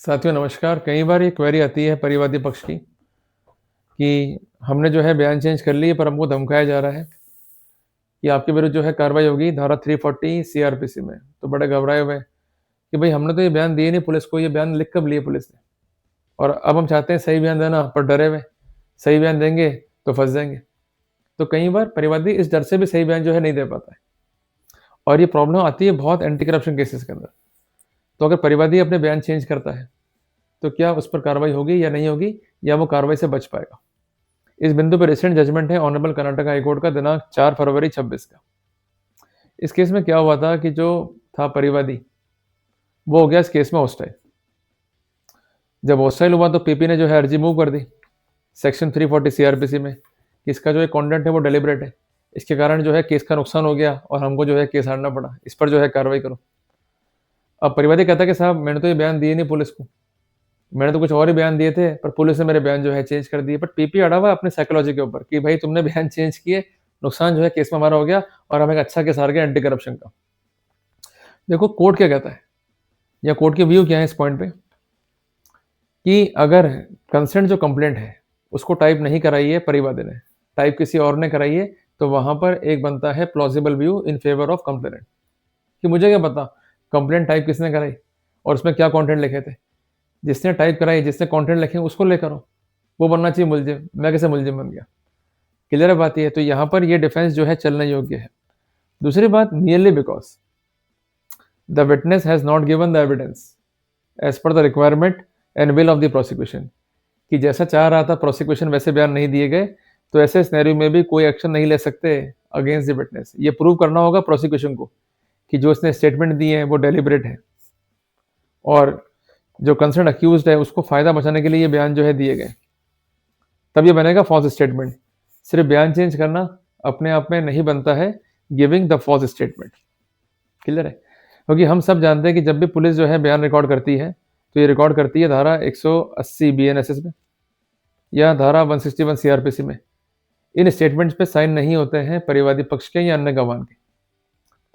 साथियों नमस्कार। कई बार ये क्वेरी आती है परिवादी पक्ष की कि हमने जो है बयान चेंज कर लिए पर हमको धमकाया जा रहा है कि आपके विरुद्ध जो है कार्रवाई होगी धारा 340 सीआरपीसी में। तो बड़े घबराए हुए हैं कि भाई हमने तो ये बयान दिए नहीं पुलिस को, ये बयान लिख कब लिए पुलिस ने, और अब हम चाहते हैं सही बयान देना पर डरे हुए, सही बयान देंगे तो फँस जाएँगे। तो कई बार परिवादी इस डर से भी सही बयान जो है नहीं दे पाता है और ये प्रॉब्लम आती है बहुत एंटी करप्शन केसेस के अंदर। तो अगर परिवादी अपने बयान चेंज करता है, तो क्या उस पर कार्रवाई होगी या नहीं होगी, या वो कार्रवाई से बच पाएगा? इस बिंदु पर रिसेंट जजमेंट है ऑनरेबल कर्नाटक हाई कोर्ट का दिनांक 4 फरवरी 26 का। इस केस में क्या हुआ था कि जो था परिवादी, वो हो गया इस केस में हॉस्टाइल। जब हॉस्टाइल हुआ तो पीपी ने जो है अर्जी मूव कर दी सेक्शन 340 सीआरपीसी में कि इसका जो है कंटेंट है वो डेलिबरेट है, इसके कारण जो है केस का नुकसान हो गया और हमको जो है केस हारना पड़ा, इस पर जो है कार्रवाई करो। अब परिवादी कहता है कि साहब मैंने तो ये बयान दिए नहीं पुलिस को, मैंने तो कुछ और ही बयान दिए थे पर पुलिस ने मेरे बयान जो है चेंज कर दिए। बट पीपी अड़ा हुआ है अपने साइकोलॉजी के ऊपर कि भाई तुमने बयान चेंज किए, नुकसान जो है केस में हमारा हो गया और हम एक अच्छा केस हार गए एंटी करप्शन का। देखो कोर्ट क्या कहता है या कोर्ट की व्यू क्या है इस पॉइंट पे कि अगर कंसेंट जो कंप्लेंट है उसको टाइप नहीं कराई है परिवादी ने, टाइप किसी और ने कराई है, तो वहां पर एक बनता है plausible view in favour of complainant कि मुझे क्या पता कंप्लेंट टाइप किसने कराई और उसमें क्या कंटेंट लिखे थे। जिसने टाइप कराई, जिसने कंटेंट लिखे उसको ले करो, वो बनना चाहिए मुलजिम, मैं कैसे मुलजिम बन गया। क्लियर है बात ये, तो यहाँ पर ये डिफेंस जो है चलने योग्य है। दूसरी बात, merely because the witness has not given the evidence as per the requirement and will of the prosecution, कि जैसा चाह रहा था प्रोसिक्यूशन वैसे बयान नहीं दिए गए, तो ऐसे सिनेरियो में भी कोई एक्शन नहीं ले सकते अगेंस्ट द विटनेस। ये प्रूव करना होगा प्रोसिक्यूशन को कि जो इसने स्टेटमेंट दिए हैं वो डेलिबरेट है और जो कंसर्न अक्यूज्ड है उसको फायदा बचाने के लिए ये बयान जो है दिए गए, तब ये बनेगा फॉल्स स्टेटमेंट। सिर्फ बयान चेंज करना अपने आप में नहीं बनता है giving the false statement. Clear है, क्योंकि हम सब जानते हैं कि जब भी पुलिस जो है बयान रिकॉर्ड करती है तो ये रिकॉर्ड करती है धारा 180 बीएनएसएस में या धारा 161 सीआरपीसी में। इन स्टेटमेंट्स पे साइन नहीं होते हैं परिवादी पक्ष के या अन्य गवाह के।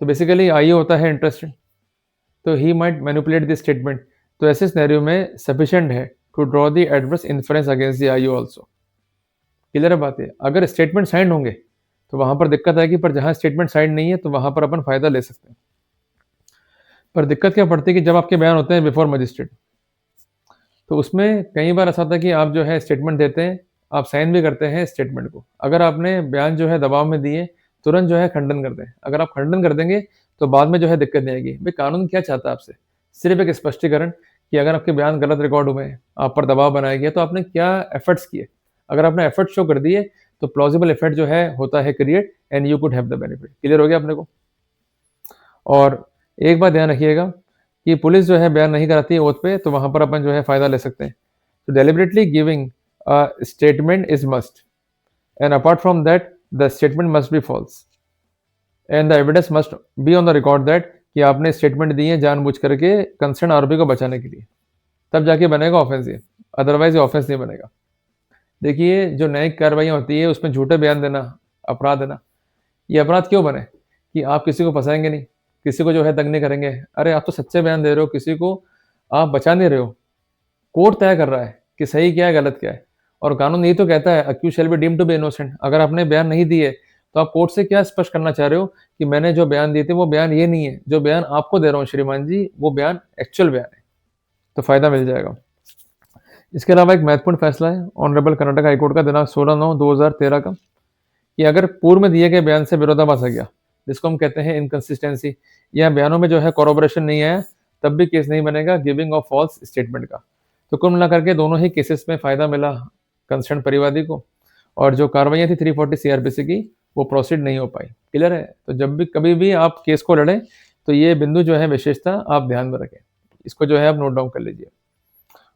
तो बेसिकली आईओ होता है इंटरेस्टेड, तो he might manipulate this statement. तो ऐसे सिनेरियो में सफिशिएंट है to draw the adverse influence against the IO also. Clear है बात है, अगर स्टेटमेंट साइंड होंगे तो वहां पर दिक्कत आएगी, पर जहां स्टेटमेंट साइंड नहीं है तो वहां पर अपन फायदा ले सकते हैं। पर दिक्कत क्या पड़ती है कि जब आपके बयान होते हैं बिफोर मजिस्ट्रेट, तो उसमें कई बार ऐसा होता है कि आप जो है स्टेटमेंट देते हैं, आप साइन भी करते हैं स्टेटमेंट को, अगर आपने बयान जो है दबाव में दिए तुरंत जो है खंडन कर दें। अगर आप खंडन कर देंगे तो बाद में जो है दिक्कत नहीं आएगी। भाई कानून क्या चाहता है आपसे, सिर्फ एक स्पष्टीकरण कि अगर आपके बयान गलत रिकॉर्ड हुए हैं, आप पर दबाव बनाया गया, तो आपने क्या एफर्ट्स किए। अगर आपने एफर्ट शो कर दिए तो प्लॉजिबल इफेक्ट जो है होता है create and you could have the benefit. Clear हो गया अपने को। और एक बात ध्यान रखिएगा कि पुलिस जो है बयान नहीं कराती है ओथ पे, तो वहां पर अपन जो है फायदा ले सकते हैं। तो deliberately giving a statement is must, and apart from that the statement must be false and the evidence must be on the record that कि आपने स्टेटमेंट दी है जानबूझ करके कंसर्न आरोपी को बचाने के लिए, तब जाके बनेगा ऑफेंस ये, अदरवाइज ये ऑफेंस नहीं बनेगा। देखिए जो न्यायिक कार्रवाई होती है उसमें झूठे बयान देना अपराध है ना, ये अपराध क्यों बने कि आप किसी को फंसाएंगे नहीं, किसी को जो है तंग नहीं करेंगे। अरे आप तो सच्चे बयान दे रहे हो, किसी को आप बचा नहीं रहे हो। कोर्ट तय कर रहा है कि सही क्या है गलत क्या है, और कानून यही तो कहता है accuse shall be deemed to be innocent. अगर आपने बयान नहीं दिए तो आप कोर्ट से क्या स्पष्ट करना चाह रहे हो कि मैंने जो बयान दिए थे वो बयान ये नहीं है, जो बयान आपको दे रहा हूँ श्रीमान जी वो बयान एक्चुअल बयान है, तो फायदा मिल जाएगा। इसके अलावा एक महत्वपूर्ण फैसला है ऑनरेबल कर्नाटक हाईकोर्ट का दिनांक 16/9/2013 का, कि अगर पूर्व में दिए गए बयान से विरोधाभास आ गया, जिसको हम कहते हैं इनकंसिस्टेंसी, या बयानों में जो है कॉरोबोरेशन नहीं आया, तब भी केस नहीं बनेगा गिविंग ऑफ फॉल्स स्टेटमेंट का। तो कुल मिलाकर के दोनों ही केसेस में फायदा मिला कंसर्न परिवादी को, और जो कार्रवाइयाँ थी 340 सीआरपीसी की वो प्रोसीड नहीं हो पाई। क्लियर है, तो जब भी कभी भी आप केस को लड़ें तो ये बिंदु जो है विशेषता आप ध्यान में रखें, इसको जो है आप नोट डाउन कर लीजिए।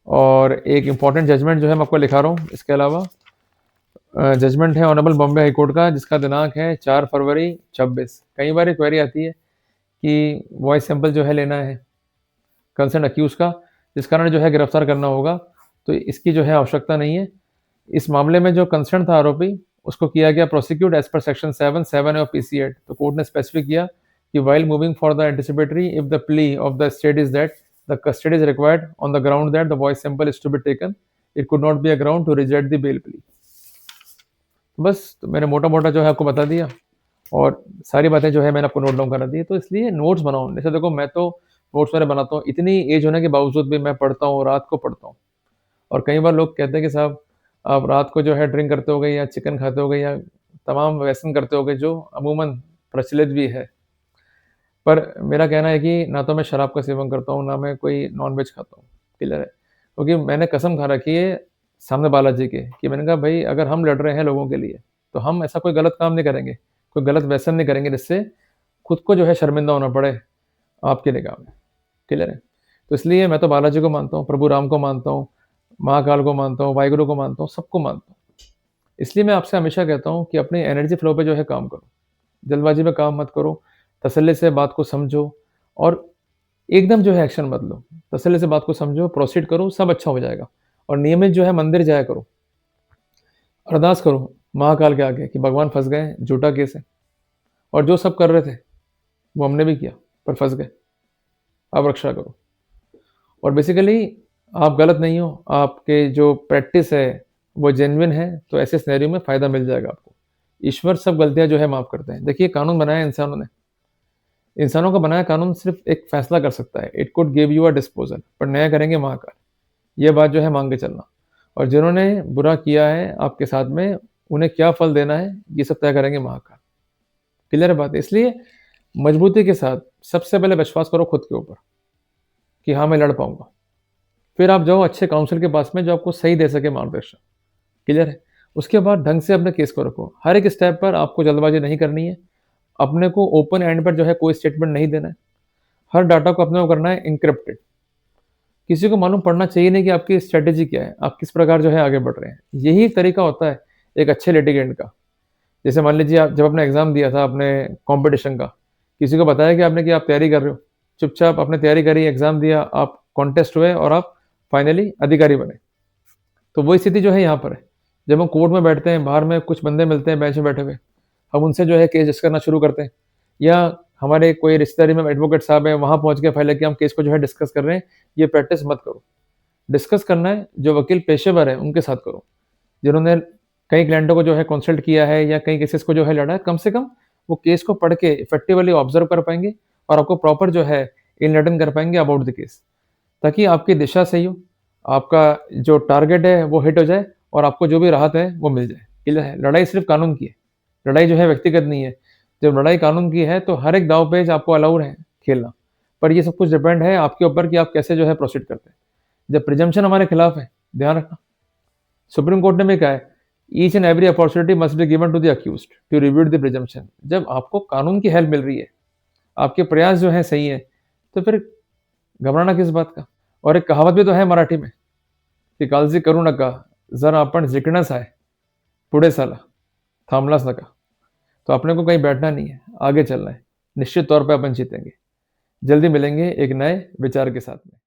और एक इंपॉर्टेंट जजमेंट जो है मैं आपको लिखा रहा हूँ इसके अलावा, जजमेंट है ऑनरेबल बॉम्बे हाई कोर्ट का, जिसका दिनांक है 4 फरवरी 26। कई बार एक क्वेरी आती है कि वॉइस सैंपल जो है लेना है कंसर्न अक्यूज का, जिस कारण जो है गिरफ्तार करना होगा, तो इसकी जो है आवश्यकता नहीं है। इस मामले में जो कंसर्न था आरोपी उसको किया गया prosecute as per section 7 of PC act. तो कोर्ट ने स्पेसिफिक किया कि while moving for the anticipatory if the plea of the state is that the custody is required on the ground that the voice sample is to be taken, it could not be a ground to reject the bail plea. बस तो मैंने मोटा-मोटा जो है आपको बता दिया और सारी बातें जो है मैंने आपको नोट डाउन करा दी है। तो इसलिए नोट्स बनाओ। जैसे देखो मैं तो नोट्स मैंने बनाता हूँ, इतनी एज होने के बावजूद भी मैं पढ़ता हूँ, रात को पढ़ता हूँ। और कई बार लोग कहते हैं कि साहब आप रात को जो है ड्रिंक करते होगे या चिकन खाते होगे या तमाम व्यसन करते होगे जो अमूमन प्रचलित भी है। पर मेरा कहना है कि ना तो मैं शराब का सेवन करता हूँ, ना मैं कोई नॉन-वेज खाता हूँ, क्लियर है? क्योंकि मैंने कसम खा रखी है सामने बालाजी के कि मैंने कहा भई अगर हम लड़ रहे हैं लोगों के लिए, तो हम ऐसा कोई गलत काम नहीं करेंगे, कोई गलत व्यसन नहीं करेंगे जिससे खुद को जो है शर्मिंदा होना पड़े आपकी निगाह में, क्लियर है? तो इसलिए मैं तो बालाजी को मानता हूँ, प्रभु राम को मानता हूँ, महाकाल को मानता हूँ, वाहिगुरु को मानता हूँ, सबको मानता हूँ। इसलिए मैं आपसे हमेशा कहता हूँ कि अपनी एनर्जी फ्लो पे जो है काम करो। जल्दबाजी में काम मत करो, तसल्ली से बात को समझो और एकदम जो है एक्शन मत लो। तसल्ली से बात को समझो, प्रोसीड करो, सब अच्छा हो जाएगा। और नियमित जो है मंदिर जाया करो, अरदास करो महाकाल के आगे कि भगवान फँस गए हैं, झूठा केस है और जो सब कर रहे थे, वो हमने भी किया, पर फँस गए। अब रक्षा करो और बेसिकली आप गलत नहीं हो, आपके जो प्रैक्टिस है, वो जेन्युइन है, तो ऐसे सिनेरियो में फ़ायदा मिल जाएगा आपको। ईश्वर सब गलतियाँ जो है माफ़ करते हैं। देखिए कानून बनाया है इंसानों ने, इंसानों का बनाया कानून सिर्फ़ एक फ़ैसला कर सकता है, it could give you a disposal, पर न्याय करेंगे महाकाल। ये बात जो है मान के चलना और जिन्होंने बुरा किया है आपके साथ में, उन्हें क्या फल देना है, ये सब तय करेंगे महाकाल। क्लियर है बात? इसलिए मजबूती के साथ सबसे पहले विश्वास करो खुद के ऊपर कि हाँ, मैं लड़ पाऊँगा। फिर आप जाओ अच्छे काउंसिल के पास में जो आपको सही दे सके मार्गदर्शन, क्लियर है? उसके बाद ढंग से अपने केस को रखो। हर एक स्टेप पर आपको जल्दबाज़ी नहीं करनी है। अपने को ओपन एंड पर जो है कोई स्टेटमेंट नहीं देना है। हर डाटा को अपने को करना है एन्क्रिप्टेड। किसी को मालूम पड़ना चाहिए नहीं कि आपकी स्ट्रैटेजी क्या है, आप किस प्रकार जो है आगे बढ़ रहे हैं। यही एक तरीका होता है एक अच्छे लिटिगेंट का। जैसे मान लीजिए आप जब आपने एग्ज़ाम दिया था अपने कॉम्पिटिशन का, किसी को बताया कि आपने कि आप तैयारी कर रहे हो। चुपचाप आपने तैयारी करी, एग्ज़ाम दिया, आप कॉन्टेस्ट हुए और आप फाइनली अधिकारी बने। तो वही स्थिति जो है यहाँ पर है। जब हम कोर्ट में बैठते हैं, बाहर में कुछ बंदे मिलते हैं बेंच में बैठे हुए, हम उनसे जो है केस डिस्कस करना शुरू करते हैं या हमारे कोई रिश्तेदारी में एडवोकेट साहब हैं, वहाँ पहुँच के फाइल लेके हम केस को जो है डिस्कस कर रहे हैं, ये प्रैक्टिस मत करो। डिस्कस करना है, जो वकील पेशेवर हैं, उनके साथ करो। जिन्होंने कई क्लाइंटों को जो है कंसल्ट किया है या कई केसेस को जो है लड़ा है, कम से कम वो केस को पढ़ के इफेक्टिवली ऑब्जर्व कर पाएँगे और आपको प्रॉपर जो है इनलिटन कर पाएँगे अबाउट द केस। ताकि आपकी दिशा सही हो, आपका जो टारगेट है वो हिट हो जाए और आपको जो भी राहत है वो मिल जाए। क्लियर है? लड़ाई सिर्फ़ कानून की है, लड़ाई जो है व्यक्तिगत नहीं है। जब लड़ाई कानून की है तो हर एक दाँव-पेच आपको अलाउड है खेलना। पर ये सब कुछ डिपेंड है आपके ऊपर कि आप कैसे जो है प्रोसीड करते हैं। जब प्रिजम्पशन हमारे खिलाफ है, ध्यान रखना, सुप्रीम कोर्ट ने भी कहा है, each and every opportunity must be given to the accused to rebut the presumption. जब आपको कानून की हेल्प मिल रही है, आपके प्रयास जो हैं सही हैं, तो फिर घबराना किस बात का? और एक कहावत भी तो है मराठी में की काळजी करू नका, जर आपण जिंकण्यास आहे, पुढे चला, थांबलाच नका। तो अपने को कहीं बैठना नहीं है, आगे चलना है। निश्चित तौर पे अपन जीतेंगे। जल्दी मिलेंगे एक नए विचार के साथ में।